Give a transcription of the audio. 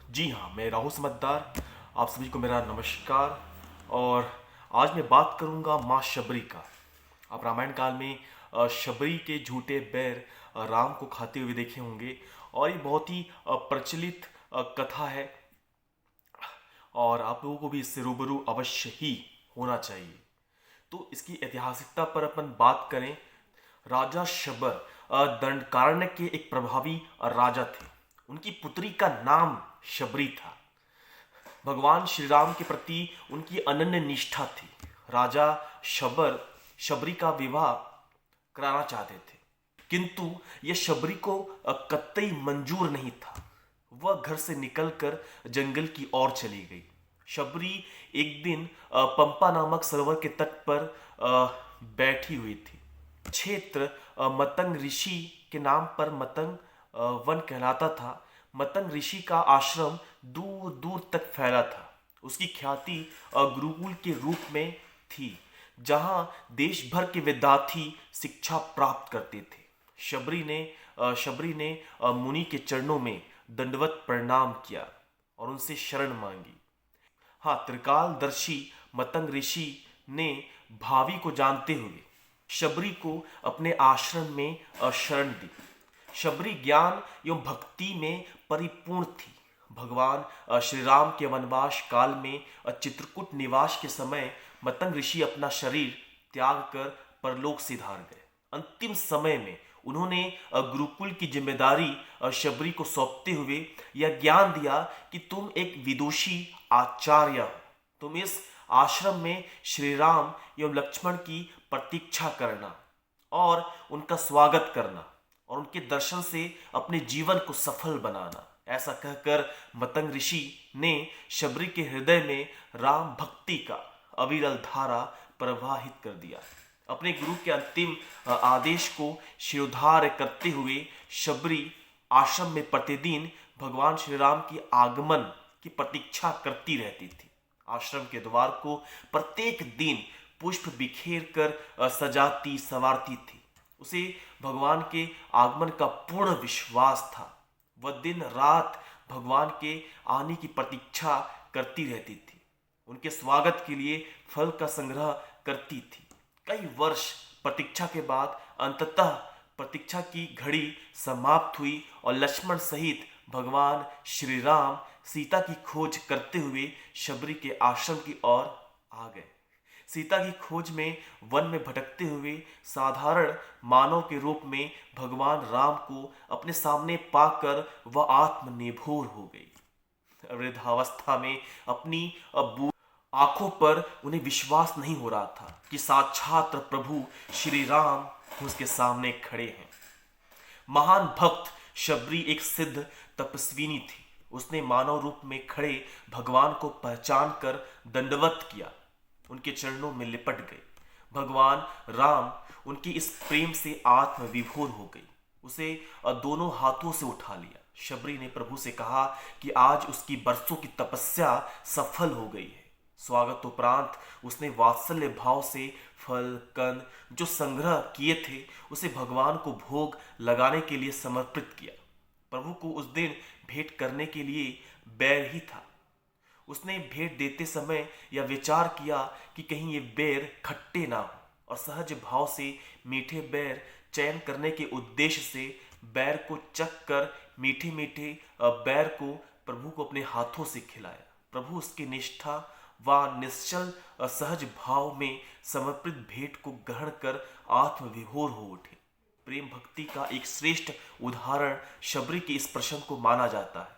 जी हाँ, मैं राहुल समझदार। आप सभी को मेरा नमस्कार। और आज मैं बात करूंगा माँ शबरी का। आप रामायण काल में शबरी के झूठे बैर राम को खाते हुए देखे होंगे। और ये बहुत ही प्रचलित कथा है, और आप लोगों को भी इससे रूबरू अवश्य ही होना चाहिए। तो इसकी ऐतिहासिकता पर अपन बात करें। राजा शबर दंडकारण्य के एक प्रभावी राजा थे। उनकी पुत्री का नाम शबरी था। भगवान श्री राम के प्रति उनकी अनन्य निष्ठा थी। राजा शबर शबरी का विवाह कराना चाहते थे, किंतु यह शबरी को कतई मंजूर नहीं था। वह घर से निकलकर जंगल की ओर चली गई। शबरी एक दिन पंपा नामक सरोवर के तट पर बैठी हुई थी। क्षेत्र मतंग ऋषि के नाम पर मतंग वन कहलाता था। मतंग ऋषि का आश्रम दूर दूर तक फैला था। उसकी ख्याति गुरुकुल के रूप में थी, जहां देश भर के विद्यार्थी शिक्षा प्राप्त करते थे। शबरी ने मुनि के चरणों में दंडवत प्रणाम किया और उनसे शरण मांगी। हाँ, त्रिकालदर्शी मतंग ऋषि ने भावी को जानते हुए शबरी को अपने आश्रम में शरण दी। शबरी ज्ञान एवं भक्ति में परिपूर्ण थी। भगवान श्री राम के वनवास काल में चित्रकूट निवास के समय मतंग ऋषि अपना शरीर त्याग कर परलोक सिधार गए। अंतिम समय में उन्होंने गुरुकुल की जिम्मेदारी शबरी को सौंपते हुए यह ज्ञान दिया कि तुम एक विदुषी आचार्य हो। तुम इस आश्रम में श्री राम एवं लक्ष्मण की प्रतीक्षा करना और उनका स्वागत करना और उनके दर्शन से अपने जीवन को सफल बनाना। ऐसा कहकर मतंग ऋषि ने शबरी के हृदय में राम भक्ति का अविरल धारा प्रवाहित कर दिया। अपने गुरु के अंतिम आदेश को शिरोधार्य करते हुए शबरी आश्रम में प्रतिदिन भगवान श्री राम की आगमन की प्रतीक्षा करती रहती थी। आश्रम के द्वार को प्रत्येक दिन पुष्प बिखेर कर सजाती संवारती थी। उसे भगवान के आगमन का पूर्ण विश्वास था। वह दिन रात भगवान के आने की प्रतीक्षा करती रहती थी। उनके स्वागत के लिए फल का संग्रह करती थी। कई वर्ष प्रतीक्षा के बाद अंततः प्रतीक्षा की घड़ी समाप्त हुई और लक्ष्मण सहित भगवान श्री राम सीता की खोज करते हुए शबरी के आश्रम की ओर आ गए। सीता की खोज में वन में भटकते हुए साधारण मानव के रूप में भगवान राम को अपने सामने पाकर वह आत्मनिर्भर हो गई। वृद्धावस्था में अपनी आंखों पर उन्हें विश्वास नहीं हो रहा था कि साक्षात प्रभु श्री राम उसके सामने खड़े हैं। महान भक्त शबरी एक सिद्ध तपस्विनी थी। उसने मानव रूप में खड़े भगवान को पहचान कर दंडवत किया, उनके चरणों में लिपट गई। भगवान राम उनकी इस प्रेम से आत्मविभोर हो गई। उसे दोनों हाथों से उठा लिया। शबरी ने प्रभु से कहा कि आज उसकी बरसों की तपस्या सफल हो गई है। स्वागत उपरांत उसने वात्सल्य भाव से फल कंद जो संग्रह किए थे उसे भगवान को भोग लगाने के लिए समर्पित किया। प्रभु को उस दिन भेंट करने के लिए बैर ही था। उसने भेंट देते समय यह विचार किया कि कहीं ये बैर खट्टे ना हो, और सहज भाव से मीठे बैर चयन करने के उद्देश्य से बैर को चख कर मीठे मीठे बैर को प्रभु को अपने हाथों से खिलाया। प्रभु उसकी निष्ठा व निश्चल सहज भाव में समर्पित भेंट को ग्रहण कर आत्मविभोर हो उठे। प्रेम भक्ति का एक श्रेष्ठ उदाहरण शबरी के इस प्रसंग को माना जाता है।